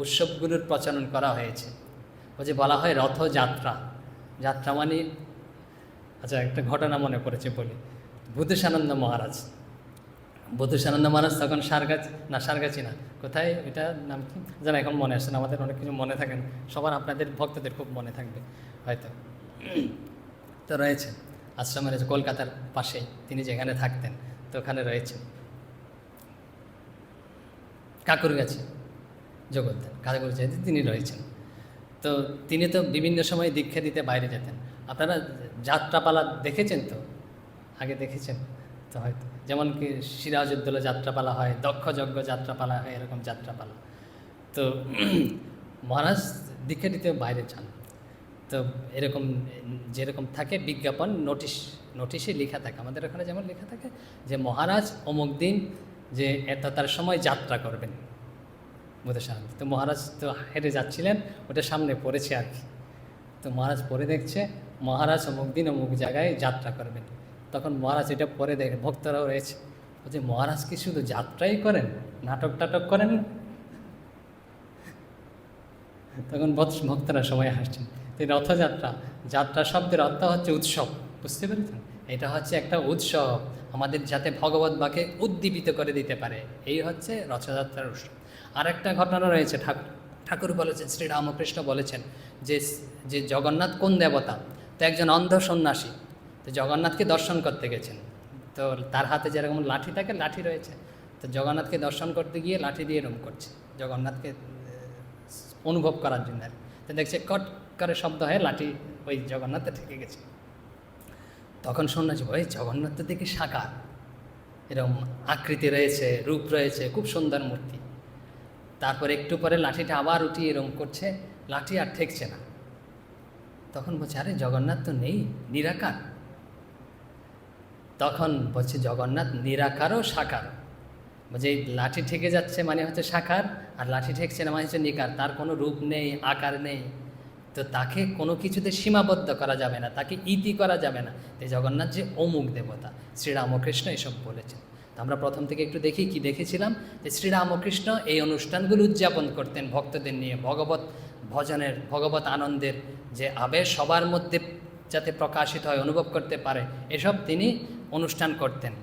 উৎসবগুলোর প্রচলন করা হয়েছে। ওই যে বলা হয় রথযাত্রা, যাত্রা মানে, আচ্ছা একটা ঘটনা মনে পড়েছে বলি। বুধুসানন্দ মহারাজ তখন সারগাছি না, কোথায় এটা নাম কি যেন এখন মনে আসছে না, আমাদের অনেক কিছু মনে থাকে না, সবার আপনাদের ভক্তদের খুব মনে থাকবে হয়তো। তো রয়েছে আশ্রমে রয়েছে কলকাতার পাশে, তিনি যেখানে থাকতেন তো ওখানে রয়েছে কাকুরগাছি জগদ্দান, কাকুরগাছিতে তিনি রয়েছেন। তো তিনি তো বিভিন্ন সময় দীক্ষা দিতে বাইরে যেতেন। আপনারা যাত্রাপালা দেখেছেন তো, আগে দেখেছেন তো হয়তো, যেমন কি সিরাজউদ্দৌলা যাত্রাপালা হয়, দক্ষযজ্ঞ যাত্রাপালা হয়, এরকম যাত্রাপালা। তো মহারাজ দীক্ষা দিতে বাইরে যান, তো এরকম যেরকম থাকে বিজ্ঞাপন নোটিশে লেখা থাকে, আমাদের ওখানে যেমন লেখা থাকে যে মহারাজ অমুক দিন যে তার সময় যাত্রা করবেন বুধুসানন্দ। তো মহারাজ তো হেঁটে যাচ্ছিলেন, ওটা সামনে পড়েছে আর কি। তো মহারাজ পরে দেখছে মহারাজ অমুক দিন অমুক জায়গায় যাত্রা করবেন। তখন মহারাজ এটা পরে দেখে, ভক্তরাও রয়েছে, বলছে মহারাজ কি শুধু যাত্রাই করেন, নাটক টাটক করেন? তখন ভক্তরা সবাই হাসছেন। তো রথযাত্রা, যাত্রা শব্দের অর্থ হচ্ছে উৎসব, বুঝতে পেরেছেন? এটা হচ্ছে একটা উৎসব, আমাদের যাতে ভগবত বাকে উদ্দীপিত করে দিতে পারে, এই হচ্ছে রথযাত্রার উৎসব। আর একটা ঘটনা রয়েছে, ঠাকুর বলেছেন, শ্রীরামকৃষ্ণ বলেছেন যে জগন্নাথ কোন দেবতা। তো একজন অন্ধ সন্ন্যাসী তো জগন্নাথকে দর্শন করতে গেছেন, তো তার হাতে যেরকম লাঠি থাকে, লাঠি রয়েছে, তো জগন্নাথকে দর্শন করতে গিয়ে লাঠি দিয়ে এরম করছে জগন্নাথকে অনুভব করার জন্য। তো দেখছে কট করে শব্দ হয়ে লাঠি ওই জগন্নাথে ঠেকে গেছে। তখন সন্ন্যাসী, ওই জগন্নাথ তো দেখি সাকার, এরকম আকৃতি রয়েছে, রূপ রয়েছে, খুব সুন্দর মূর্তি। তারপর একটু পরে লাঠিটা আবার উঠিয়ে এরকম করছে, লাঠি আর ঠেকছে না। তখন বলছে আরে জগন্নাথ তো নেই, নিরাকার। তখন বলছে জগন্নাথ নিরাকারও সাকার, বলছে লাঠি ঠেকে যাচ্ছে মানে হচ্ছে সাকার, আর লাঠি ঠেকছে না মানে হচ্ছে নিকার, তার কোনো রূপ নেই, আকার নেই। তো তাকে কোনো কিছুতে সীমাবদ্ধ করা যাবে না, তাকে ইতি করা যাবে না। এই জগন্নাথ যে অমুক দেবতা, শ্রীরামকৃষ্ণ এসব বলেছেন। তো আমরা প্রথম থেকে একটু দেখি কি দেখেছিলাম, যে শ্রীরামকৃষ্ণ এই অনুষ্ঠানগুলো উদযাপন করতেন ভক্তদের নিয়ে, ভগবত ভজনের, ভগবত আনন্দের যে আবেশ সবার মধ্যে যাতে প্রকাশিত হয়, অনুভব করতে পারে, এসব তিনি অনুষ্ঠান করতেন।